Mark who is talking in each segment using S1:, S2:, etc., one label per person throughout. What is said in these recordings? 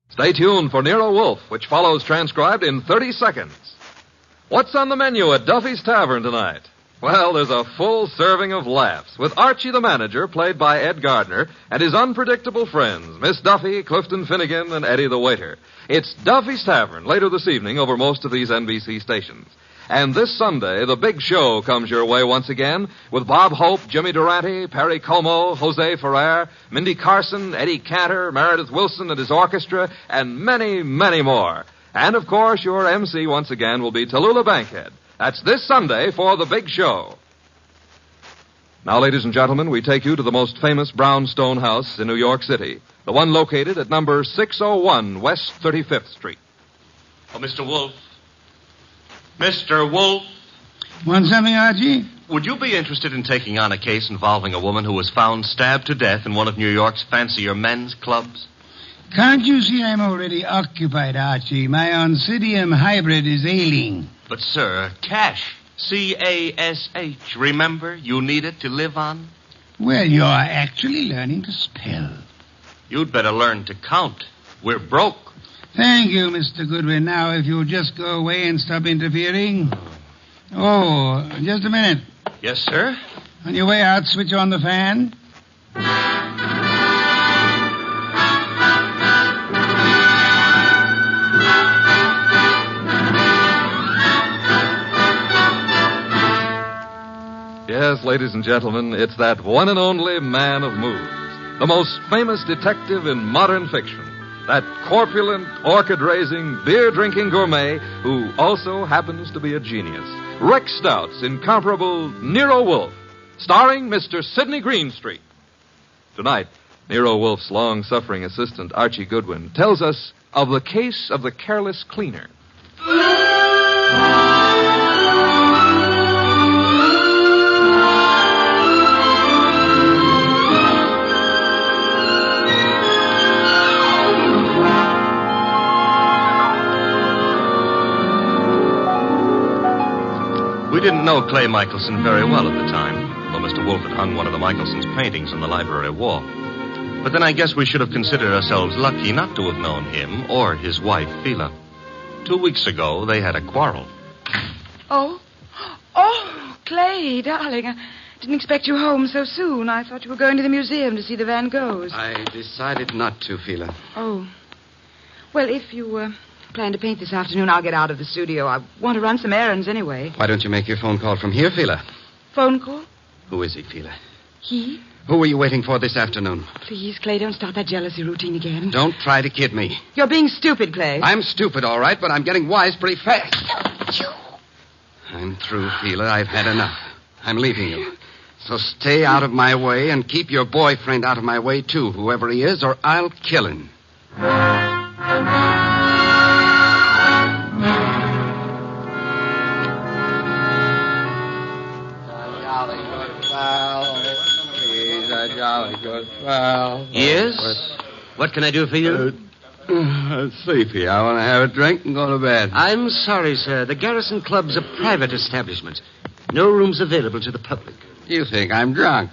S1: Stay tuned for Nero Wolfe, which follows transcribed in 30 seconds. What's on the menu at Duffy's Tavern tonight? Well, there's a full serving of laughs with Archie the manager, played by Ed Gardner, and his unpredictable friends, Miss Duffy, Clifton Finnegan, and Eddie the waiter. It's Duffy's Tavern later this evening over most of these NBC stations. And this Sunday, the big show comes your way once again with Bob Hope, Jimmy Durante, Perry Como, Jose Ferrer, Mindy Carson, Eddie Cantor, Meredith Wilson and his orchestra, and many, many more. And, of course, your MC once again will be Tallulah Bankhead. That's this Sunday for the big show. Now, ladies and gentlemen, we take you to the most famous brownstone house in New York City, the one located at number 601 West 35th Street.
S2: Oh, Mr. Wolfe. Mr. Wolfe.
S3: Want something, Archie?
S2: Would you be interested in taking on a case involving a woman who was found stabbed to death in one of New York's fancier men's clubs?
S3: Can't you see I'm already occupied, Archie? My Oncidium hybrid is ailing.
S2: But, sir, cash. C-A-S-H. Remember, you need it to live on?
S3: Well, you're actually learning to spell.
S2: You'd better learn to count. We're broke.
S3: Thank you, Mr. Goodwin. Now, if you'll just go away and stop interfering. Oh, just a minute.
S2: Yes, sir?
S3: On your way out, switch on the fan.
S1: Yes, ladies and gentlemen, it's that one and only man of moves, the most famous detective in modern fiction, that corpulent, orchid-raising, beer-drinking gourmet who also happens to be a genius. Rex Stout's incomparable Nero Wolfe, starring Mr. Sidney Greenstreet. Tonight, Nero Wolfe's long-suffering assistant, Archie Goodwin, tells us of the case of the careless cleaner.
S2: We didn't know Clay Michelson very well at the time, though Mr. Wolfe had hung one of the Michelsons' paintings on the library wall. But then I guess we should have considered ourselves lucky not to have known him or his wife, Phila. 2 weeks ago, they had a quarrel.
S4: Oh, Clay, darling, I didn't expect you home so soon. I thought you were going to the museum to see the Van Goghs.
S5: I decided not to, Phila.
S4: Oh. Well, if you plan to paint this afternoon, I'll get out of the studio. I want to run some errands anyway.
S5: Why don't you make your phone call from here, Phila?
S4: Phone call?
S5: Who is he, Phila?
S4: He?
S5: Who were you waiting for this afternoon?
S4: Please, Clay, don't start that jealousy routine again.
S5: Don't try to kid me.
S4: You're being stupid, Clay.
S5: I'm stupid, all right, but I'm getting wise pretty fast. I'm through, Phila. I've had enough. I'm leaving you. So stay out of my way and keep your boyfriend out of my way, too, whoever he is, or I'll kill him.
S6: Yes? What can I do for you?
S5: Sleepy. I want to have a drink and go to bed.
S6: I'm sorry, sir. The Garrison Club's a private establishment. No rooms available to the public.
S5: You think I'm drunk?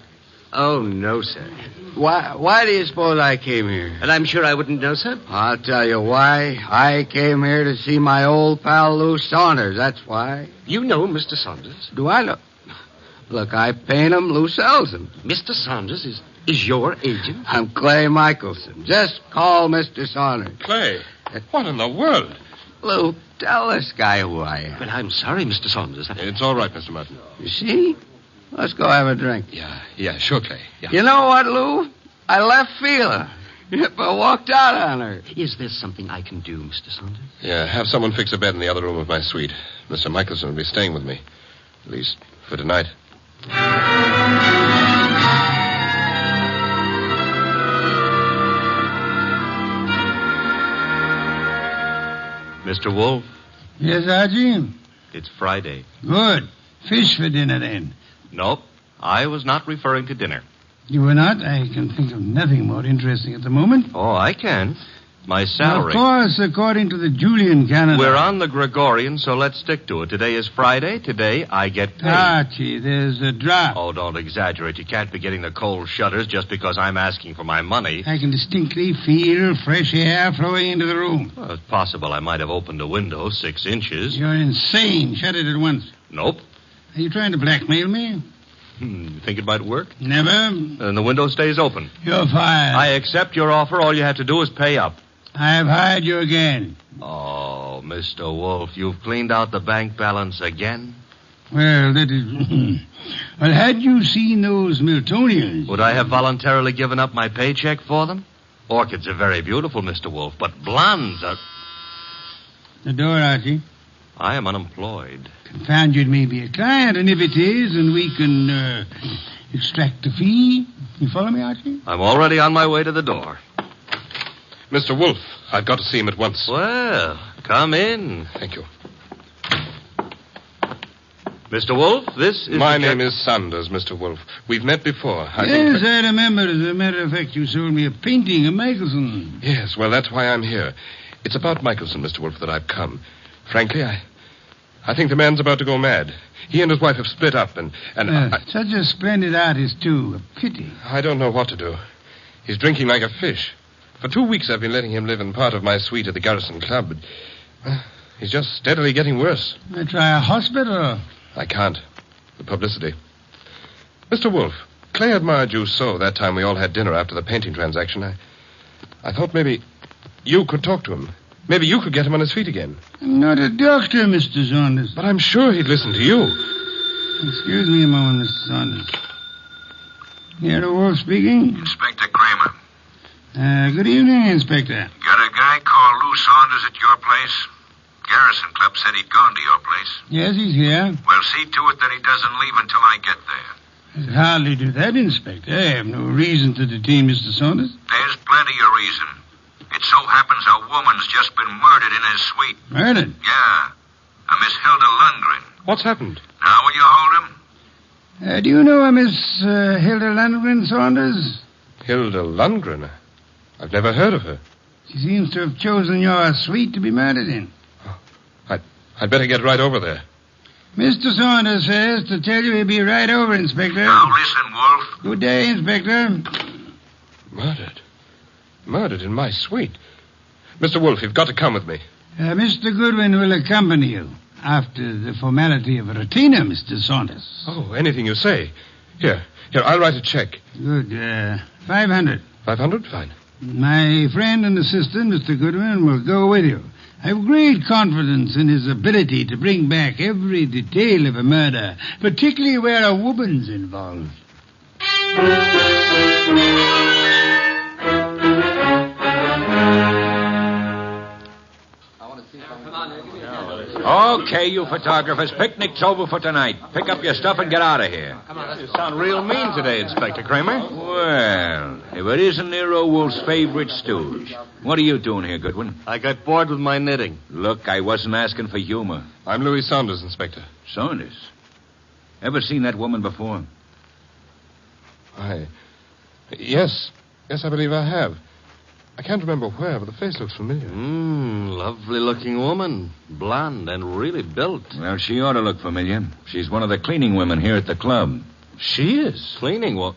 S6: Oh, no, sir.
S5: Why do you suppose I came here?
S6: And I'm sure I wouldn't know, sir.
S5: I'll tell you why. I came here to see my old pal Lou Saunders. That's why.
S6: You know Mr. Saunders?
S5: Do I know? Look, I paint him. Lou sells him.
S6: Mr. Saunders is your agent?
S5: I'm Clay Michelson. Just call Mr. Saunders.
S2: Clay, what in the world?
S5: Lou, tell this guy who I am.
S6: Well, I'm sorry, Mr. Saunders.
S2: It's all right, Mr. Martin.
S5: You see? Let's go have a drink.
S2: Yeah, sure, Clay. Yeah.
S5: You know what, Lou? I left Phila. I walked out on her.
S6: Is there something I can do, Mr. Saunders?
S2: Yeah, have someone fix a bed in the other room of my suite. Mr. Michelson will be staying with me. At least for tonight. Mr. Wolfe,
S3: Yes, Archie?
S2: it's Friday.
S3: Good. Fish for dinner, then.
S2: Nope, I was not referring to dinner.
S3: You were not? I can think of nothing more interesting at the moment.
S2: Oh, I can. My salary.
S3: Of course, according to the Julian calendar.
S2: We're on the Gregorian, so let's stick to it. Today is Friday. Today I get paid.
S3: Archie, there's a drop.
S2: Oh, don't exaggerate. You can't be getting the cold shutters just because I'm asking for my money.
S3: I can distinctly feel fresh air flowing into the room.
S2: Well, it's possible I might have opened a window 6 inches.
S3: You're insane. Shut it at once.
S2: Nope.
S3: Are you trying to blackmail me?
S2: You think it might work?
S3: Never.
S2: Then the window stays open.
S3: You're fired.
S2: I accept your offer. All you have to do is pay up.
S3: I've hired you again.
S2: Oh, Mr. Wolfe, you've cleaned out the bank balance again?
S3: Well, that is... well, had you seen those Miltonians...
S2: Would I have voluntarily given up my paycheck for them? Orchids are very beautiful, Mr. Wolfe, but blondes are...
S3: The door, Archie.
S2: I am unemployed.
S3: Confound you, it may be a client, and if it is, and we can extract a fee. You follow me, Archie?
S2: I'm already on my way to the door.
S7: Mr. Wolfe, I've got to see him at once.
S2: Well, come in.
S7: Thank you.
S2: Mr. Wolfe, this is...
S7: My name is Sanders, Mr. Wolfe. We've met before.
S3: I remember. As a matter of fact, you sold me a painting of Michelson.
S7: Yes, well, that's why I'm here. It's about Michelson, Mr. Wolfe, that I've come. Frankly, I think the man's about to go mad. He and his wife have split up, and
S3: such a splendid artist, too. A pity.
S7: I don't know what to do. He's drinking like a fish. For 2 weeks, I've been letting him live in part of my suite at the Garrison Club, but he's just steadily getting worse.
S3: Try a hospital.
S7: I can't. The publicity. Mr. Wolfe, Clay admired you so that time we all had dinner after the painting transaction. I thought maybe you could talk to him. Maybe you could get him on his feet again.
S3: I'm not a doctor, Mr. Saunders.
S7: But I'm sure he'd listen to you.
S3: Excuse me a moment, Mr. Saunders. Nero Wolfe speaking.
S8: Inspector Kramer.
S3: Good evening, Inspector.
S8: Got a guy called Lou Saunders at your place? Garrison Club said he'd gone to your place.
S3: Yes, he's here.
S8: Well, see to it that he doesn't leave until I get there.
S3: I'd hardly do that, Inspector. I have no reason to detain Mr. Saunders.
S8: There's plenty of reason. It so happens a woman's just been murdered in his suite.
S3: Murdered?
S8: Yeah. A Miss Hilda Lundgren.
S7: What's happened?
S8: Now will you hold him?
S3: Do you know a Miss Hilda Lundgren, Saunders?
S7: Hilda Lundgren? I've never heard of her.
S3: She seems to have chosen your suite to be murdered in.
S7: Oh, I'd better get right over there.
S3: Mr. Saunders says to tell you he'll be right over, Inspector.
S8: Now listen, Wolfe.
S3: Good day, Inspector.
S7: Murdered? Murdered in my suite? Mr. Wolfe, you've got to come with me.
S3: Mr. Goodwin will accompany you after the formality of a retainer, Mr. Saunders.
S7: Oh, anything you say. Here, I'll write a check.
S3: Good. 500.
S7: 500? Fine.
S3: My friend and assistant, Mr. Goodwin, will go with you. I have great confidence in his ability to bring back every detail of a murder, particularly where a woman's involved.
S9: Okay, you photographers, picnic's over for tonight. Pick up your stuff and get out of here.
S2: You sound real mean today, Inspector Kramer.
S9: Well, if it isn't Nero Wolfe's favorite stooge. What are you doing here, Goodwin?
S2: I got bored with my knitting.
S9: Look, I wasn't asking for humor.
S7: I'm Louis Saunders, Inspector.
S9: Saunders? Ever seen that woman before?
S7: Yes, I believe I have. I can't remember where, but the face looks familiar.
S2: Lovely-looking woman. Blonde and really built.
S9: Well, she ought to look familiar. She's one of the cleaning women here at the club.
S2: She is? Cleaning? Well,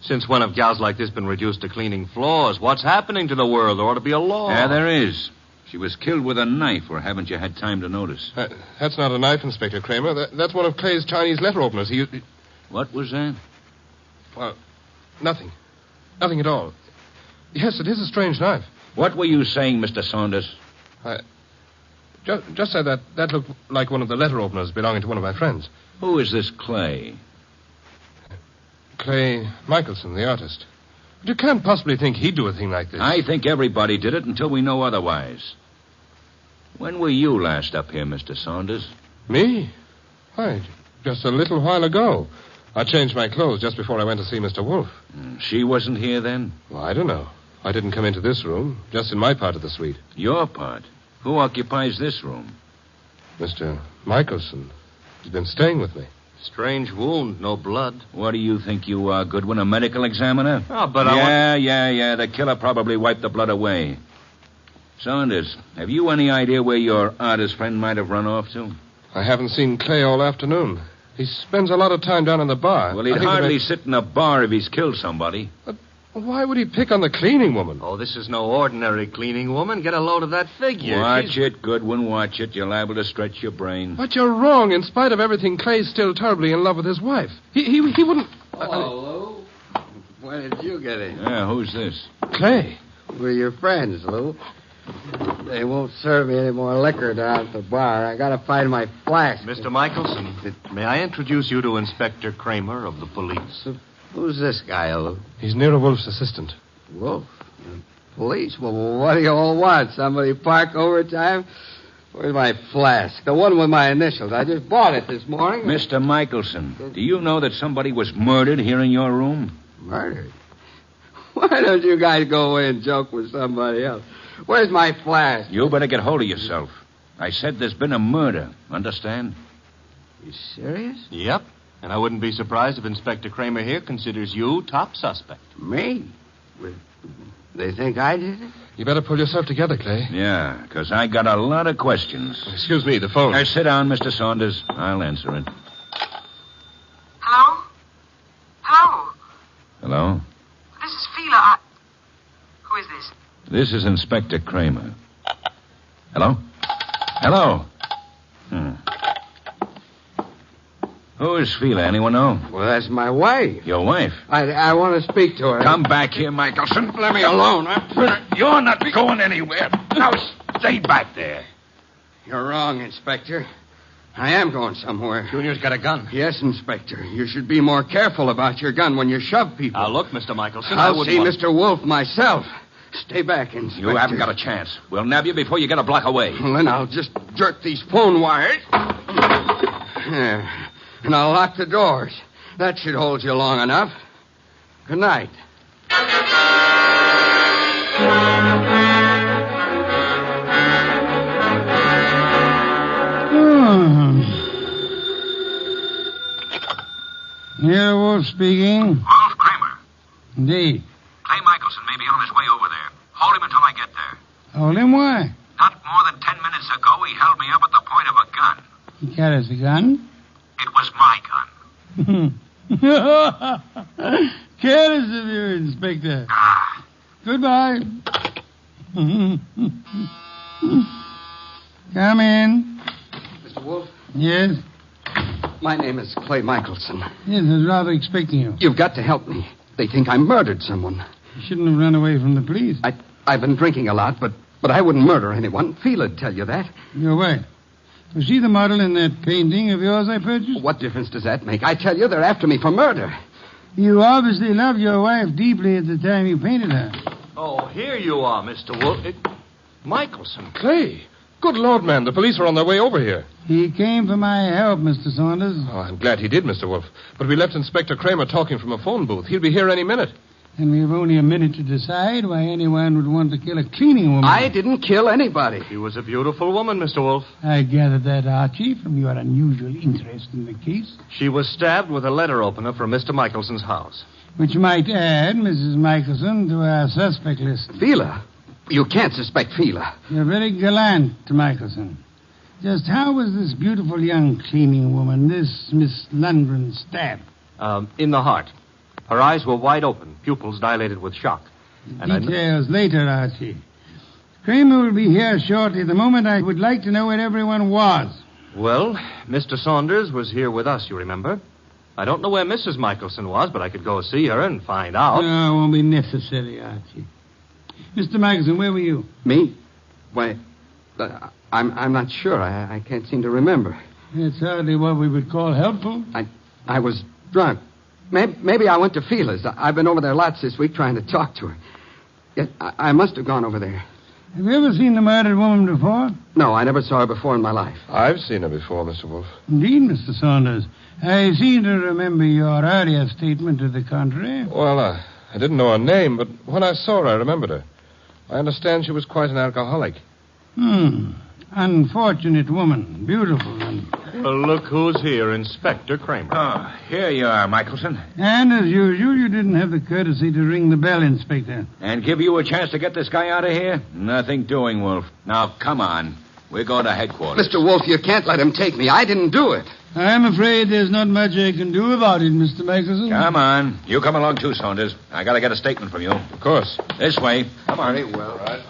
S2: since when have gals like this been reduced to cleaning floors? What's happening to the world? There ought to be a law.
S9: Yeah, there is. She was killed with a knife, or haven't you had time to notice?
S7: That's not a knife, Inspector Kramer. That's one of Clay's Chinese letter openers.
S9: What was that?
S7: Well, nothing. Nothing at all. Yes, it is a strange knife.
S9: What were you saying, Mr. Saunders?
S7: Just said that looked like one of the letter openers belonging to one of my friends.
S9: Who is this Clay?
S7: Clay Michelson, the artist. But you can't possibly think he'd do a thing like this.
S9: I think everybody did it until we know otherwise. When were you last up here, Mr. Saunders?
S7: Me? Why, just a little while ago. I changed my clothes just before I went to see Mr. Wolfe.
S9: She wasn't here then?
S7: Well, I don't know. I didn't come into this room, just in my part of the suite.
S9: Your part? Who occupies this room?
S7: Mr. Michelson. He's been staying with me.
S2: Strange wound, no blood.
S9: What do you think you are, Goodwin, a medical examiner?
S2: Oh, but
S9: Yeah, the killer probably wiped the blood away. Saunders, have you any idea where your artist friend might have run off to?
S7: I haven't seen Clay all afternoon. He spends a lot of time down in the bar.
S9: Well, he'd hardly sit in a bar if he's killed somebody.
S7: But why would he pick on the cleaning woman?
S2: Oh, this is no ordinary cleaning woman. Get a load of that figure.
S9: Watch it, Goodwin, watch it. You're liable to stretch your brain.
S7: But you're wrong. In spite of everything, Clay's still terribly in love with his wife. He wouldn't...
S5: Hello, Lou. Where did you get in?
S9: Yeah, who's this?
S7: Clay.
S5: We're your friends, Lou. They won't serve me any more liquor down at the bar. I gotta find my flask.
S2: Mr. Michelson, may I introduce you to Inspector Kramer of the police?
S5: Who's this guy, Lou?
S7: He's Nero Wolfe's assistant.
S5: Wolf? Police? Well, what do you all want? Somebody park overtime? Where's my flask? The one with my initials. I just bought it this morning.
S9: Mr. Michelson, do you know that somebody was murdered here in your room?
S5: Murdered? Why don't you guys go away and joke with somebody else? Where's my flask?
S9: You better get hold of yourself. I said there's been a murder. Understand?
S5: You serious?
S2: Yep. And I wouldn't be surprised if Inspector Kramer here considers you top suspect.
S5: Me? They think I did it?
S7: You better pull yourself together, Clay.
S9: Yeah, because I got a lot of questions.
S7: Excuse me, the phone.
S9: Now, sit down, Mr. Saunders. I'll answer it.
S4: Hello? Hello?
S9: Hello?
S4: This is Fila. Who is this?
S9: This is Inspector Kramer. Hello? Hello? Who is Fila? Anyone know?
S5: Well, that's my wife.
S9: Your wife?
S5: I want to speak to her.
S9: Come back here, Michelson. Let me alone. You're not going anywhere. Now, stay back there.
S5: You're wrong, Inspector. I am going somewhere.
S2: Junior's got a gun.
S5: Yes, Inspector. You should be more careful about your gun when you shove people.
S2: Now, look, Mr. Michelson.
S5: I'll see Mr. Wolfe myself. Stay back, Inspector.
S9: You haven't got a chance. We'll nab you before you get a block away.
S5: Well, then I'll just jerk these phone wires. There. And I'll lock the doors. That should hold you long enough. Good night.
S3: Nero Wolfe speaking.
S8: Wolf Kramer.
S3: Indeed.
S8: Clay Michelson may be on his way over there. Hold him until I get there.
S3: Hold him, why?
S8: Not more than 10 minutes ago, he held me up at the point of a gun.
S3: He carries a gun.
S8: It was my gun.
S3: Careless of you, Inspector. Goodbye. Come in.
S5: Mr. Wolfe?
S3: Yes?
S5: My name is Clay Michelson.
S3: Yes, I was rather expecting you.
S5: You've got to help me. They think I murdered someone.
S3: You shouldn't have run away from the police.
S5: I've been drinking a lot, but I wouldn't murder anyone. Fela'd tell you that.
S3: Your wife. Was she the model in that painting of yours I purchased?
S5: What difference does that make? I tell you, they're after me for murder.
S3: You obviously loved your wife deeply at the time you painted her.
S2: Oh, here you are, Mr. Wolfe. Michelson.
S7: Clay. Good Lord, man. The police are on their way over here.
S3: He came for my help, Mr. Saunders.
S7: Oh, I'm glad he did, Mr. Wolfe. But we left Inspector Kramer talking from a phone booth. He'll be here any minute.
S3: And we've only a minute to decide why anyone would want to kill a cleaning woman.
S5: I didn't kill anybody.
S2: She was a beautiful woman, Mr. Wolfe.
S3: I gathered that, Archie, from your unusual interest in the case.
S2: She was stabbed with a letter opener from Mr. Michelson's house.
S3: Which might add Mrs. Michelson to our suspect list.
S5: Fila? You can't suspect Fila.
S3: You're very gallant, Michelson. Just how was this beautiful young cleaning woman, this Miss Lundgren, stabbed?
S2: In the heart. Her eyes were wide open, pupils dilated with shock.
S3: Details later, Archie. Kramer will be here shortly. At the moment, I would like to know where everyone was.
S2: Well, Mr. Saunders was here with us, you remember? I don't know where Mrs. Michelson was, but I could go see her and find out.
S3: No, it won't be necessary, Archie. Mr. Michelson, where were you?
S5: Me? Why, I'm not sure. I can't seem to remember.
S3: It's hardly what we would call helpful.
S5: I was drunk. Maybe I went to Fila's. I've been over there lots this week trying to talk to her. Yes, I must have gone over there.
S3: Have you ever seen the murdered woman before?
S5: No, I never saw her before in my life.
S7: I've seen her before, Mr. Wolfe.
S3: Indeed, Mr. Saunders. I seem to remember your earlier statement to the contrary.
S7: Well, I didn't know her name, but when I saw her, I remembered her. I understand she was quite an alcoholic.
S3: Unfortunate woman. Beautiful and
S2: Well, look who's here, Inspector Kramer.
S9: Oh, here you are, Michelson.
S3: And as usual, you didn't have the courtesy to ring the bell, Inspector.
S9: And give you a chance to get this guy out of here? Nothing doing, Wolf. Now, come on. We're going to headquarters.
S5: Mr. Wolfe, you can't let him take me. I didn't do it.
S3: I'm afraid there's not much I can do about it, Mr. Michelson.
S9: Come on. You come along too, Saunders. I got to get a statement from you.
S7: Of course.
S9: This way. Come on.
S5: Very well.
S7: Right.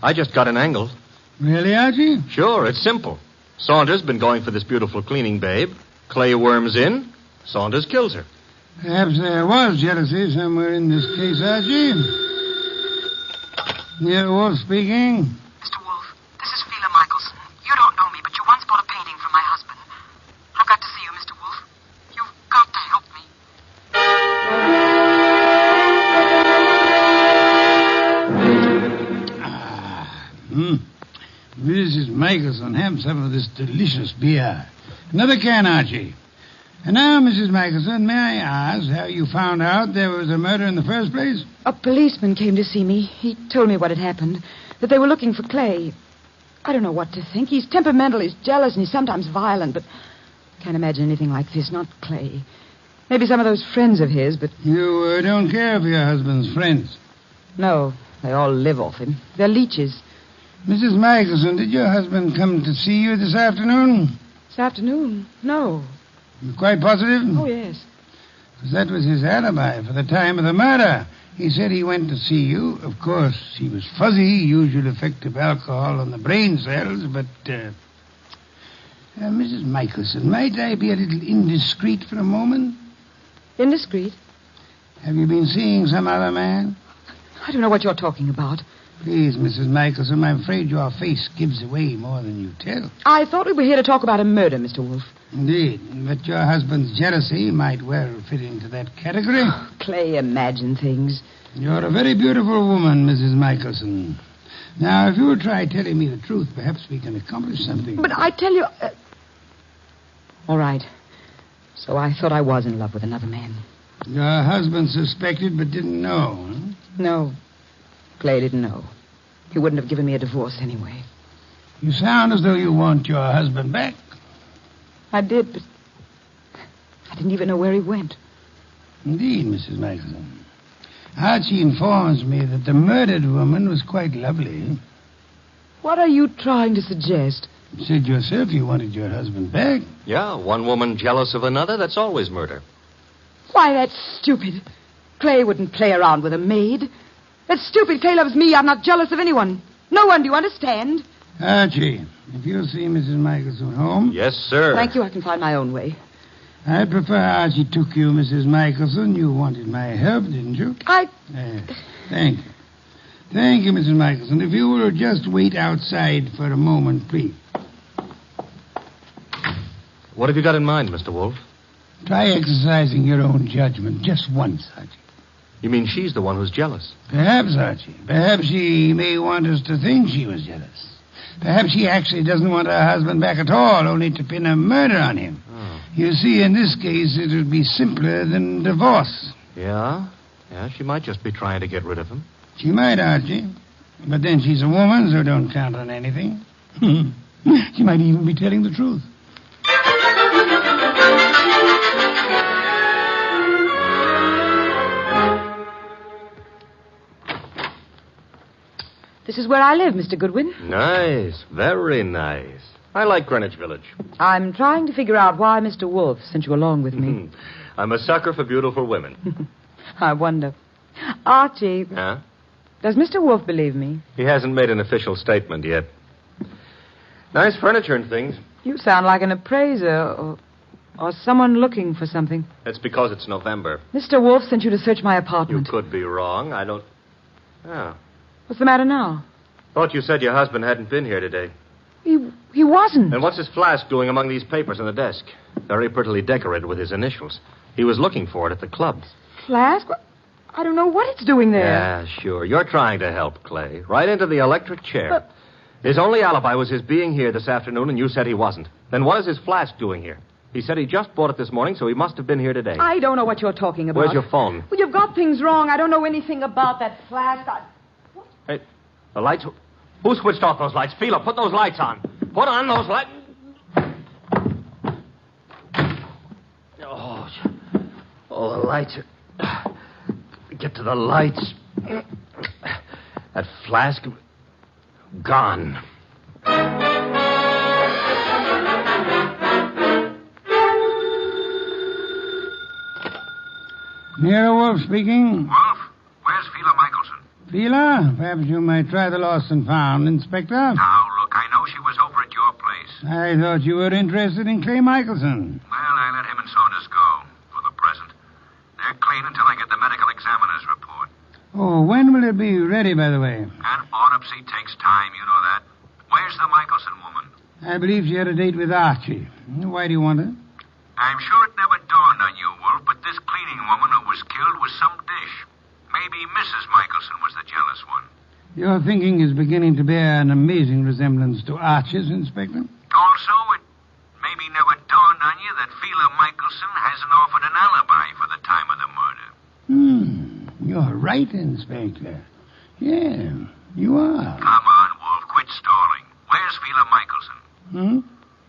S2: I just got an angle.
S3: Really, Archie?
S2: Sure, it's simple. Saunders been going for this beautiful cleaning babe. Clay worms in. Saunders kills her.
S3: Perhaps there was jealousy somewhere in this case, Archie. Nero Wolfe speaking.
S10: Mr. Wolfe, this is Phila Michelson. You don't know me, but you once bought a painting from my husband. I've got to see you, Mr. Wolfe. You've got to help me.
S3: Mrs. Michelson, have some of this delicious beer. Another can, Archie. And now, Mrs. Michelson, may I ask how you found out there was a murder in the first place?
S4: A policeman came to see me. He told me what had happened, that they were looking for Clay. I don't know what to think. He's temperamental, he's jealous, and he's sometimes violent, but I can't imagine anything like this, not Clay. Maybe some of those friends of his, but...
S3: You don't care for your husband's friends?
S4: No, they all live off him. They're leeches.
S3: Mrs. Michelson, did your husband come to see you this afternoon?
S4: This afternoon? No.
S3: You're quite positive?
S4: Oh, yes.
S3: Because that was his alibi for the time of the murder. He said he went to see you. Of course, he was fuzzy, usual effect of alcohol on the brain cells, but... Mrs. Michelson, might I be a little indiscreet for a moment?
S4: Indiscreet?
S3: Have you been seeing some other man?
S4: I don't know what you're talking about.
S3: Please, Mrs. Michelson, I'm afraid your face gives away more than you tell.
S4: I thought we were here to talk about a murder, Mr. Wolfe.
S3: Indeed, but your husband's jealousy might well fit into that category.
S4: Clay, imagine things.
S3: You're a very beautiful woman, Mrs. Michelson. Now, if you'll try telling me the truth, perhaps we can accomplish something.
S4: But I tell you... All right. So I thought I was in love with another man.
S3: Your husband suspected but didn't know, huh?
S4: No. Clay didn't know. He wouldn't have given me a divorce anyway.
S3: You sound as though you want your husband back.
S4: I did, but I didn't even know where he went.
S3: Indeed, Mrs. Michelson. Archie informs me that the murdered woman was quite lovely.
S4: What are you trying to suggest?
S3: You said yourself you wanted your husband back.
S2: Yeah, one woman jealous of another, that's always murder.
S4: Why, that's stupid. Clay wouldn't play around with a maid. That's stupid. Clay loves me. I'm not jealous of anyone. No one, do you understand?
S3: Archie, if you'll see Mrs. Michelson home...
S2: Yes, sir.
S4: Thank you. I can find my own way.
S3: I prefer Archie took you, Mrs. Michelson. You wanted my help, didn't you? Thank you. Thank you, Mrs. Michelson. If you will just wait outside for a moment, please.
S2: What have you got in mind, Mr. Wolfe?
S3: Try exercising your own judgment just once, Archie.
S2: You mean she's the one who's jealous?
S3: Perhaps, Archie. Perhaps she may want us to think she was jealous. Perhaps she actually doesn't want her husband back at all, only to pin a murder on him. Oh. You see, in this case, it would be simpler than divorce.
S2: Yeah? Yeah, she might just be trying to get rid of him.
S3: She might, Archie. But then she's a woman, so don't count on anything. She might even be telling the truth.
S4: This is where I live, Mr. Goodwin.
S2: Nice. Very nice. I like Greenwich Village.
S4: I'm trying to figure out why Mr. Wolfe sent you along with me.
S2: I'm a sucker for beautiful women.
S4: I wonder. Archie.
S2: Huh?
S4: Does Mr. Wolfe believe me?
S2: He hasn't made an official statement yet. Nice furniture and things.
S4: You sound like an appraiser or someone looking for something.
S2: That's because it's November.
S4: Mr. Wolfe sent you to search my apartment.
S2: You could be wrong. I don't... Oh.
S4: What's the matter now?
S2: Thought you said your husband hadn't been here today.
S4: He wasn't.
S2: And what's his flask doing among these papers on the desk? Very prettily decorated with his initials. He was looking for it at the club.
S4: Flask? I don't know what it's doing there.
S2: Yeah, sure. You're trying to help, Clay. Right into the electric chair. But... His only alibi was his being here this afternoon, and you said he wasn't. Then what is his flask doing here? He said he just bought it this morning, so he must have been here today.
S4: I don't know what you're talking about.
S2: Where's your phone?
S4: Well, you've got things wrong. I don't know anything about that flask.
S2: Hey, the lights... Who switched off those lights? Phila, put those lights on. Put on those lights.
S6: Oh, the lights are... Get to the lights. That flask... gone.
S3: Nero Wolfe speaking.
S8: Wolf, where's Fila Michelson?
S3: Fila? Perhaps you might try the lost and found, Inspector.
S8: Now, look, I know she was over at your place.
S3: I thought you were interested in Clay Michelson.
S8: Well, I let him and Saunders go, for the present. They're clean until I get the medical examiner's report.
S3: Oh, when will it be ready, by the way?
S8: An autopsy takes time, you know that. Where's the Michelson woman?
S3: I believe she had a date with Archie. Why do you want her?
S8: I'm sure it never dawned on you, Wolf, but this cleaning woman who was killed was some dish. Maybe Mrs. Michelson was the jealous one.
S3: Your thinking is beginning to bear an amazing resemblance to Archie's, Inspector.
S8: Also, it maybe never dawned on you that Fila Michelson hasn't offered an alibi for the time of the murder.
S3: You're right, Inspector. Yeah, you are.
S8: Come on, Wolf, quit stalling. Where's Fila Michelson?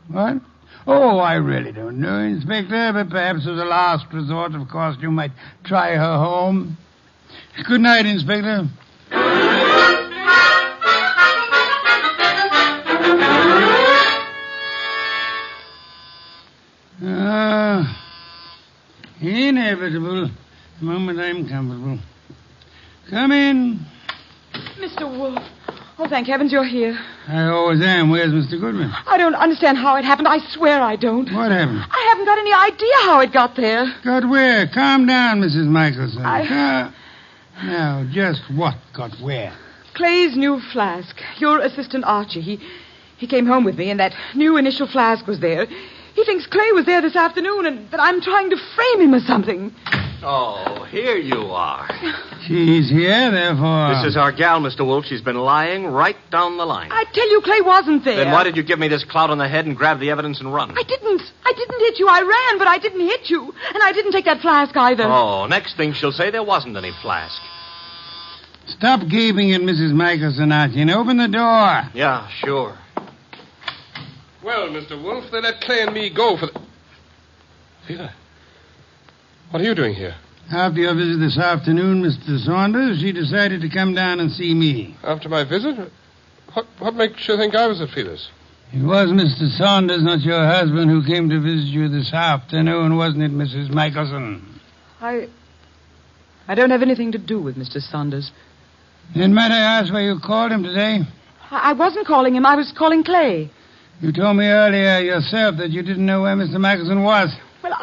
S3: What? Oh, I really don't know, Inspector, but perhaps as a last resort, of course, you might try her home. Good night, Inspector. Inevitable. The moment I'm comfortable. Come in.
S4: Mr. Wolfe. Oh, thank heavens you're here.
S3: I always am. Where's Mr. Goodwin?
S4: I don't understand how it happened. I swear I don't.
S3: What happened?
S4: I haven't got any idea how it got there.
S3: Got where? Calm down, Mrs. Michelson. Now, just what got where?
S4: Clay's new flask. Your assistant Archie. He came home with me, and that new initial flask was there. He thinks Clay was there this afternoon, and that I'm trying to frame him or something.
S6: Oh, here you are.
S3: She's here, therefore.
S6: This is our gal, Mr. Wolfe. She's been lying right down the line.
S4: I tell you, Clay wasn't there.
S6: Then why did you give me this clout on the head and grab the evidence and run?
S4: I didn't hit you. I ran, but I didn't hit you. And I didn't take that flask either.
S6: Oh, next thing she'll say there wasn't any flask.
S3: Stop gaping at Mrs. Michelson, Archie, and open the door.
S6: Yeah, sure.
S7: Well, Mr. Wolfe, they let Clay and me go for the... Fila, what are you doing here?
S3: After your visit this afternoon, Mr. Saunders, she decided to come down and see me.
S7: After my visit? What makes you think I was at Fila's?
S3: It was Mr. Saunders, not your husband, who came to visit you this afternoon, wasn't it, Mrs. Michelson?
S4: I don't have anything to do with Mr. Saunders.
S3: Then might I ask why you called him today?
S4: I wasn't calling him. I was calling Clay.
S3: You told me earlier yourself that you didn't know where Mr. Michelson was.
S4: Well,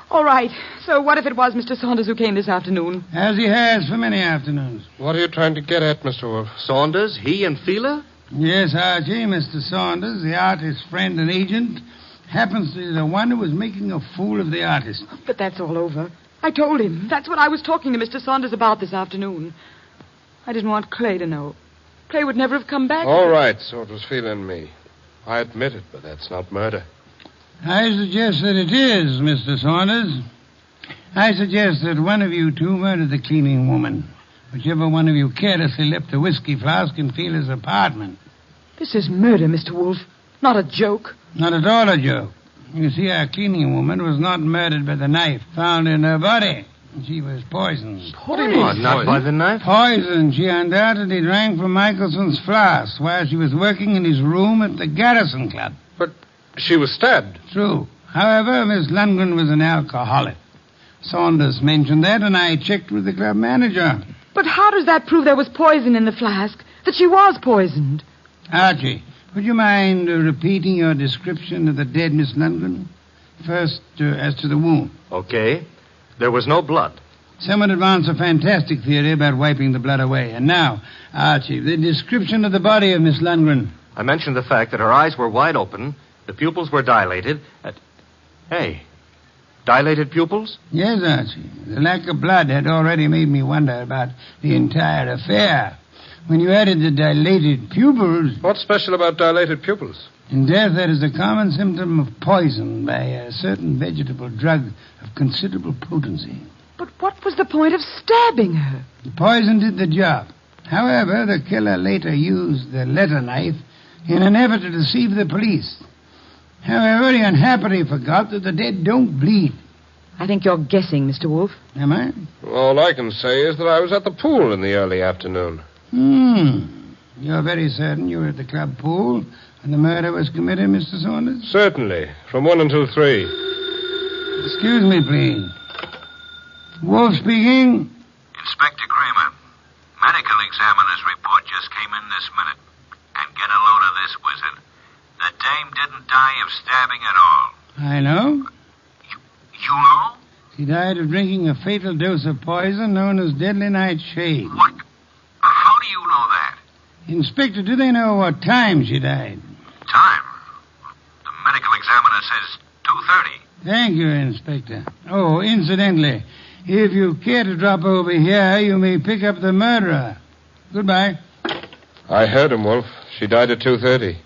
S4: all right. So what if it was Mr. Saunders who came this afternoon?
S3: As he has for many afternoons.
S7: What are you trying to get at, Mr. Wolfe?
S6: Saunders? He and Fila?
S3: Yes, Archie. Mr. Saunders, the artist's friend and agent, happens to be the one who was making a fool of the artist.
S4: But that's all over. I told him. That's what I was talking to Mr. Saunders about this afternoon. I didn't want Clay to know. Clay would never have come back.
S7: All right, so it was Fila and me. I admit it, but that's not murder.
S3: I suggest that it is, Mr. Saunders. I suggest that one of you two murdered the cleaning woman. Whichever one of you carelessly left the whiskey flask in Fila's apartment.
S4: This is murder, Mr. Wolfe. Not a joke.
S3: Not at all a joke. You see, our cleaning woman was not murdered by the knife found in her body. She was poisoned.
S6: Poisoned? Not by the knife?
S3: Poisoned. She undoubtedly drank from Michelson's flask while she was working in his room at the Garrison Club.
S7: But she was stabbed.
S3: True. However, Miss Lundgren was an alcoholic. Saunders mentioned that, and I checked with the club manager.
S4: But how does that prove there was poison in the flask? That she was poisoned?
S3: Archie, would you mind repeating your description of the dead Miss Lundgren? First, as to the wound.
S6: Okay. There was no blood.
S3: Someone advanced a fantastic theory about wiping the blood away. And now, Archie, the description of the body of Miss Lundgren.
S6: I mentioned the fact that her eyes were wide open, the pupils were dilated. Hey, dilated pupils?
S3: Yes, Archie. The lack of blood had already made me wonder about the entire affair. When you added the dilated pupils...
S7: What's special about dilated pupils?
S3: In death, that is a common symptom of poison by a certain vegetable drug of considerable potency.
S4: But what was the point of stabbing her?
S3: The poison did the job. However, the killer later used the letter knife in an effort to deceive the police. However, he unhappily forgot that the dead don't bleed.
S4: I think you're guessing, Mr. Wolfe.
S3: Am I?
S7: All I can say is that I was at the pool in the early afternoon.
S3: You're very certain you were at the club pool and the murder was committed, Mr. Saunders?
S7: Certainly. From 1 until 3.
S3: Excuse me, please. Wolfe speaking.
S8: Inspector Kramer, medical examiner's report just came in this minute. And get a load of this, wizard. The dame didn't die of stabbing at all.
S3: I know.
S8: You know?
S3: She died of drinking a fatal dose of poison known as deadly nightshade.
S8: What? How do you know that?
S3: Inspector, do they know what time she died?
S8: Time? The medical examiner says 2:30.
S3: Thank you, Inspector. Oh, incidentally, if you care to drop over here, you may pick up the murderer. Goodbye.
S7: I heard him, Wolf. She died at 2:30.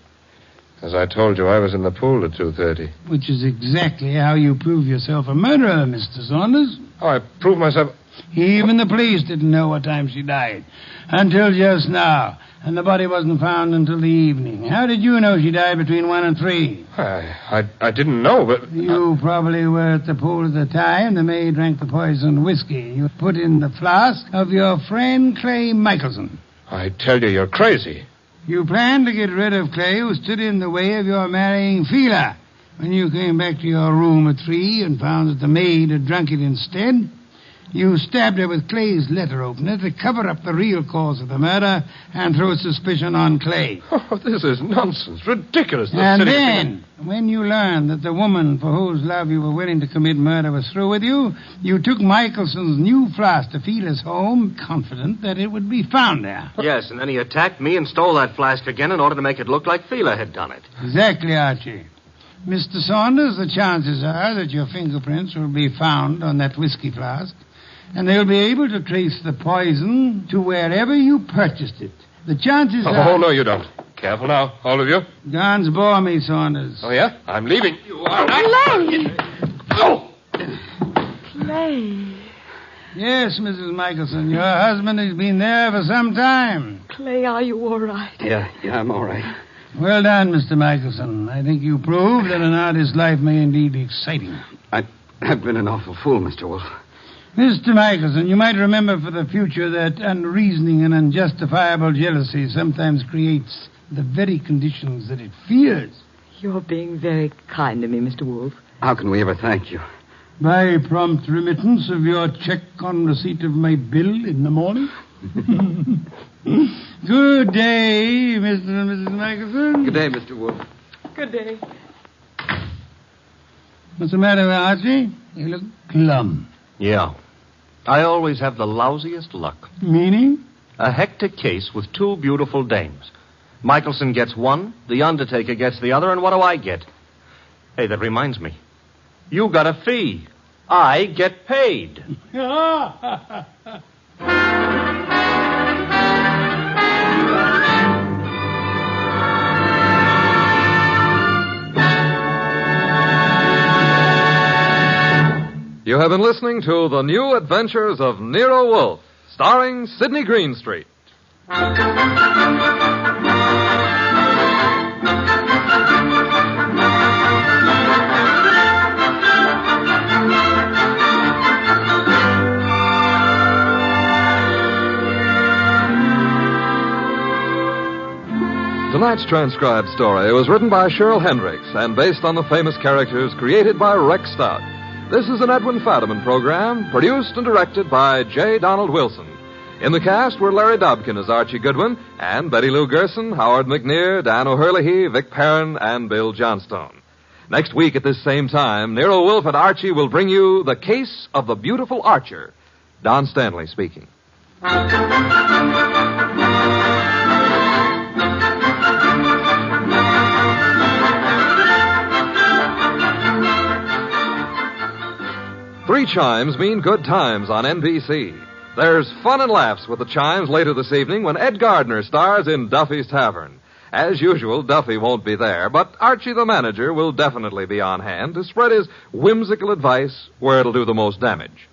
S7: As I told you, I was in the pool at 2:30.
S3: Which is exactly how you prove yourself a murderer, Mr. Saunders.
S7: Oh, I proved myself...
S3: Even the police didn't know what time she died. Until just now. And the body wasn't found until the evening. How did you know she died between 1 and 3?
S7: I didn't know, but...
S3: You probably were at the pool at the time. The maid drank the poisoned whiskey you put in the flask of your friend Clay Michelson.
S7: I tell you, you're crazy.
S3: You planned to get rid of Clay, who stood in the way of your marrying Fila. When you came back to your room at 3 and found that the maid had drunk it instead, you stabbed her with Clay's letter opener to cover up the real cause of the murder and throw suspicion on Clay.
S7: Oh, this is nonsense. Ridiculous.
S3: And then, when you learned that the woman for whose love you were willing to commit murder was through with you, you took Michelson's new flask to Fila's home, confident that it would be found there.
S6: Yes, and then he attacked me and stole that flask again in order to make it look like Fila had done it.
S3: Exactly, Archie. Mr. Saunders, the chances are that your fingerprints will be found on that whiskey flask, and they'll be able to trace the poison to wherever you purchased it. The chances are...
S7: Oh, no, you don't. Careful now, all of you.
S3: Guns bore me, Saunders.
S7: Oh, yeah? I'm leaving. You are not...
S4: Clay!
S7: Oh!
S4: Clay.
S3: Yes, Mrs. Michelson, your husband has been there for some time.
S4: Clay, are you all right?
S5: Yeah, I'm all right.
S3: Well done, Mr. Michelson. I think you proved that an artist's life may indeed be exciting.
S5: I've been an awful fool, Mr. Wolfe.
S3: Mr. Michelson, you might remember for the future that unreasoning and unjustifiable jealousy sometimes creates the very conditions that it fears.
S4: You're being very kind to me, Mr. Wolfe.
S5: How can we ever thank you?
S3: By prompt remittance of your check on receipt of my bill in the morning. Good day, Mr. and Mrs. Michelson.
S5: Good day, Mr. Wolfe.
S4: Good day.
S3: What's the matter with Archie? You look glum.
S6: Yeah. I always have the lousiest luck.
S3: Meaning?
S6: A hectic case with 2 beautiful dames. Michelson gets one, the undertaker gets the other, and what do I get? Hey, that reminds me. You got a fee. I get paid.
S1: You have been listening to The New Adventures of Nero Wolfe, starring Sidney Greenstreet. Tonight's transcribed story was written by Cheryl Hendricks and based on the famous characters created by Rex Stout. This is an Edwin Fadiman program, produced and directed by J. Donald Wilson. In the cast were Larry Dobkin as Archie Goodwin, and Betty Lou Gerson, Howard McNear, Dan O'Hurley, Vic Perrin, and Bill Johnstone. Next week at this same time, Nero Wolfe and Archie will bring you The Case of the Beautiful Archer. Don Stanley speaking. Three chimes mean good times on NBC. There's fun and laughs with the chimes later this evening when Ed Gardner stars in Duffy's Tavern. As usual, Duffy won't be there, but Archie the manager will definitely be on hand to spread his whimsical advice where it'll do the most damage.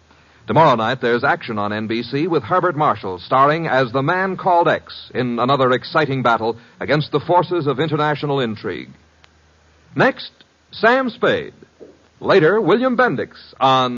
S1: Tomorrow night, there's action on NBC with Herbert Marshall starring as the Man Called X in another exciting battle against the forces of international intrigue. Next, Sam Spade. Later, William Bendix on